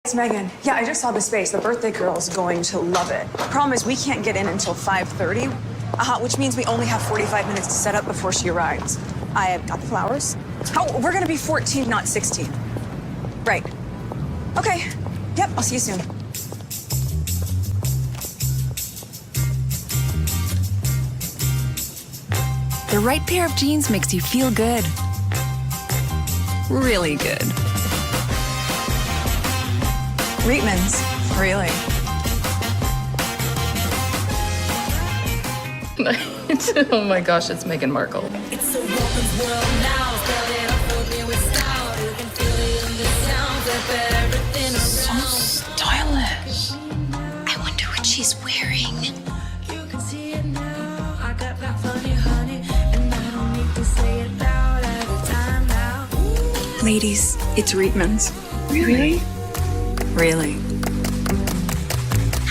It's Megan. Yeah, I just saw the space. The birthday girl's going to love it. Problem is, we can't get in until 5:30, which means we only have 45 minutes to set up before she arrives. I have got the flowers. Oh, we're gonna be 14, not 16. Right. Okay. Yep, I'll see you soon. The right pair of jeans makes you feel good. Really good. Reitman's, really. Oh my gosh, it's Meghan Markle. It's a woman's world now. So stylish. I wonder what she's wearing. You can see it now. I got that funny honey, and I don't need to say it loud every time now. Ladies, it's Reitman's. Really? Really.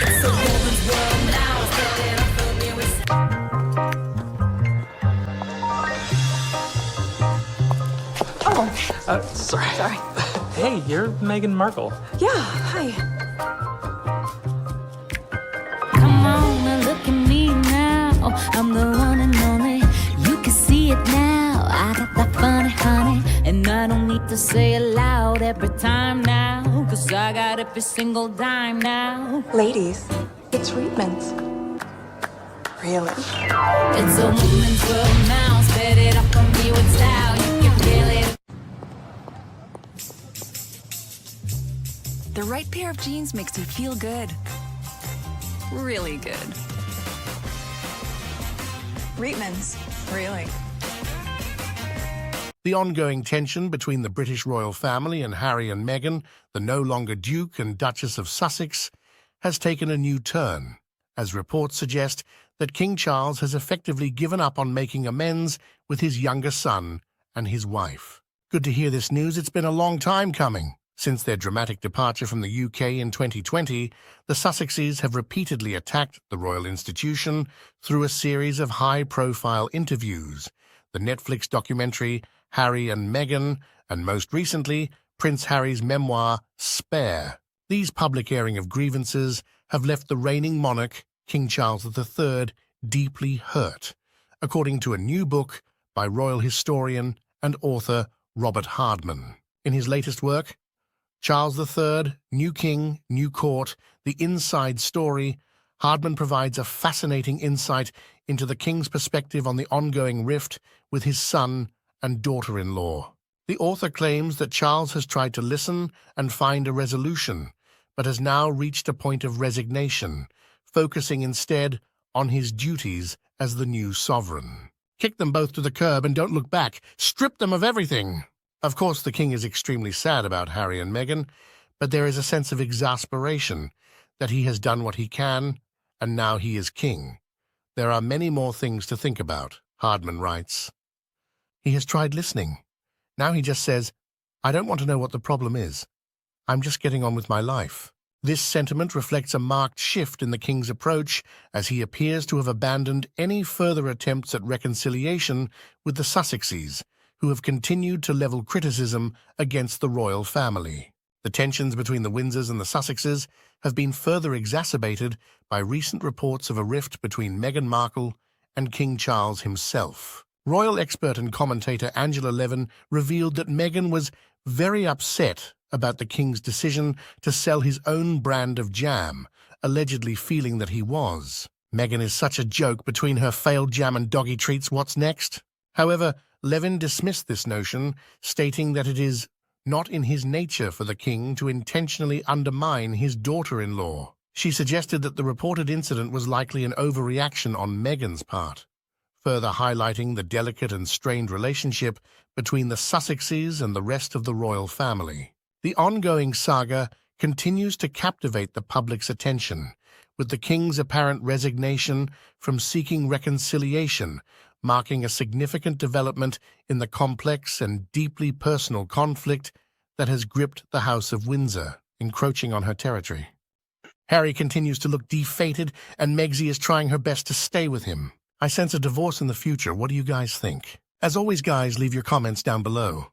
It's a woman's world now. Fill me with Oh, Sorry. sorry. Hey, you're Meghan Markle. Yeah, hi. Come on and look at me now. I'm the one and only. You can see it now. I got that funny honey, and I don't need to say it loud every time now. Cause I got every single dime now. Ladies, it's Reitman's. Really? It's a woman's world now. Set it up for me with style. You can feel it. The right pair of jeans makes you feel good. Really good. Reitman's. Really. The ongoing tension between the British royal family and Harry and Meghan, the no longer Duke and Duchess of Sussex, has taken a new turn, as reports suggest that King Charles has effectively given up on making amends with his younger son and his wife. Good to hear this news. It's been a long time coming. Since their dramatic departure from the UK in 2020, the Sussexes have repeatedly attacked the royal institution through a series of high-profile interviews, the Netflix documentary Harry and Meghan, and most recently, Prince Harry's memoir, Spare. These public airing of grievances have left the reigning monarch, King Charles III, deeply hurt, according to a new book by royal historian and author Robert Hardman. In his latest work, Charles III, New King, New Court, The Inside Story, Hardman provides a fascinating insight into the king's perspective on the ongoing rift with his son and daughter-in-law. The author claims that Charles has tried to listen and find a resolution, but has now reached a point of resignation, focusing instead on his duties as the new sovereign. Kick them both to the curb and don't look back. Strip them of everything. Of course, the king is extremely sad about Harry and Meghan, but there is a sense of exasperation that he has done what he can, and now he is king. There are many more things to think about, Hardman writes. He has tried listening. Now he just says, I don't want to know what the problem is. I'm just getting on with my life. This sentiment reflects a marked shift in the king's approach, as he appears to have abandoned any further attempts at reconciliation with the Sussexes, who have continued to level criticism against the royal family. The tensions between the Windsors and the Sussexes have been further exacerbated by recent reports of a rift between Meghan Markle and King Charles himself. Royal expert and commentator Angela Levin revealed that Meghan was very upset about the king's decision to sell his own brand of jam, allegedly feeling that he was. Meghan is such a joke between her failed jam and doggy treats. What's next? However, Levin dismissed this notion, stating that it is not in his nature for the king to intentionally undermine his daughter-in-law. She suggested that the reported incident was likely an overreaction on Meghan's part, further highlighting the delicate and strained relationship between the Sussexes and the rest of the royal family. The ongoing saga continues to captivate the public's attention, with the king's apparent resignation from seeking reconciliation, marking a significant development in the complex and deeply personal conflict that has gripped the House of Windsor, encroaching on her territory. Harry continues to look defeated, and Megsy is trying her best to stay with him. I sense a divorce in the future. What do you guys think? As always, guys, leave your comments down below.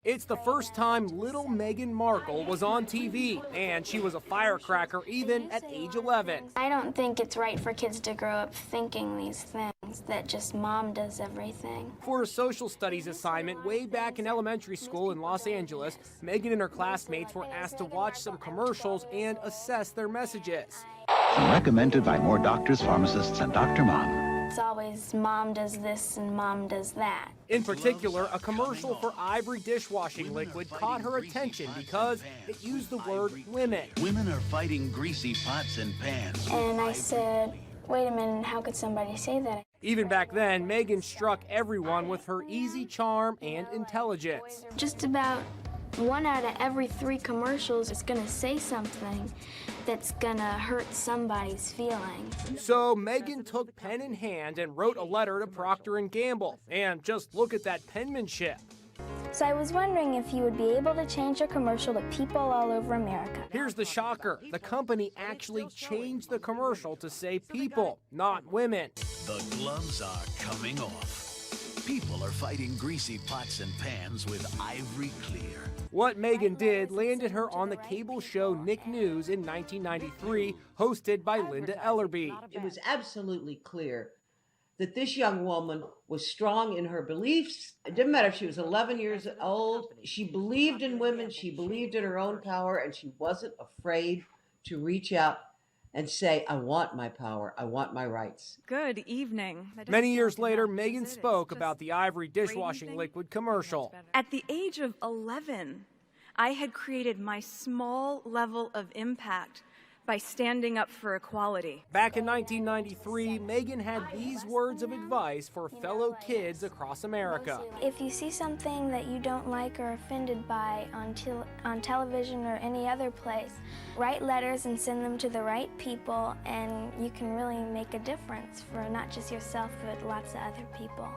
It's the first time little Meghan Markle was on TV, and she was a firecracker even at age 11. I don't think it's right for kids to grow up thinking these things, that just mom does everything. For a social studies assignment way back in elementary school in Los Angeles, Meghan and her classmates were asked to watch some commercials and assess their messages. Recommended by more doctors, pharmacists, and Dr. Mom. It's always mom does this and mom does that. In particular, a commercial for Ivory dishwashing liquid caught her attention because it used the word women. Women are fighting greasy pots and pans. And I said, wait a minute, how could somebody say that? Even back then, Meghan struck everyone with her easy charm and intelligence. Just about 1 out of every 3 commercials is gonna say something that's gonna hurt somebody's feelings. So Meghan took pen in hand and wrote a letter to Procter & Gamble. And just look at that penmanship. So I was wondering if you would be able to change your commercial to people all over America. Here's the shocker. The company actually changed the commercial to say people, not women. The gloves are coming off. People are fighting greasy pots and pans with Ivory Clear. What Meghan did landed her on the cable show Nick News in 1993, hosted by Linda Ellerby. It was absolutely clear that this young woman was strong in her beliefs. It didn't matter if she was 11 years old. She believed in women, she believed in her own power, and she wasn't afraid to reach out and say, I want my power, I want my rights. Good evening. Many years later, Meghan spoke about the Ivory dishwashing liquid commercial. At the age of 11, I had created my small level of impact by standing up for equality. Back in 1993, Meghan had these words of advice for fellow kids across America. If you see something that you don't like or offended by on television or any other place, write letters and send them to the right people, and you can really make a difference for not just yourself, but lots of other people.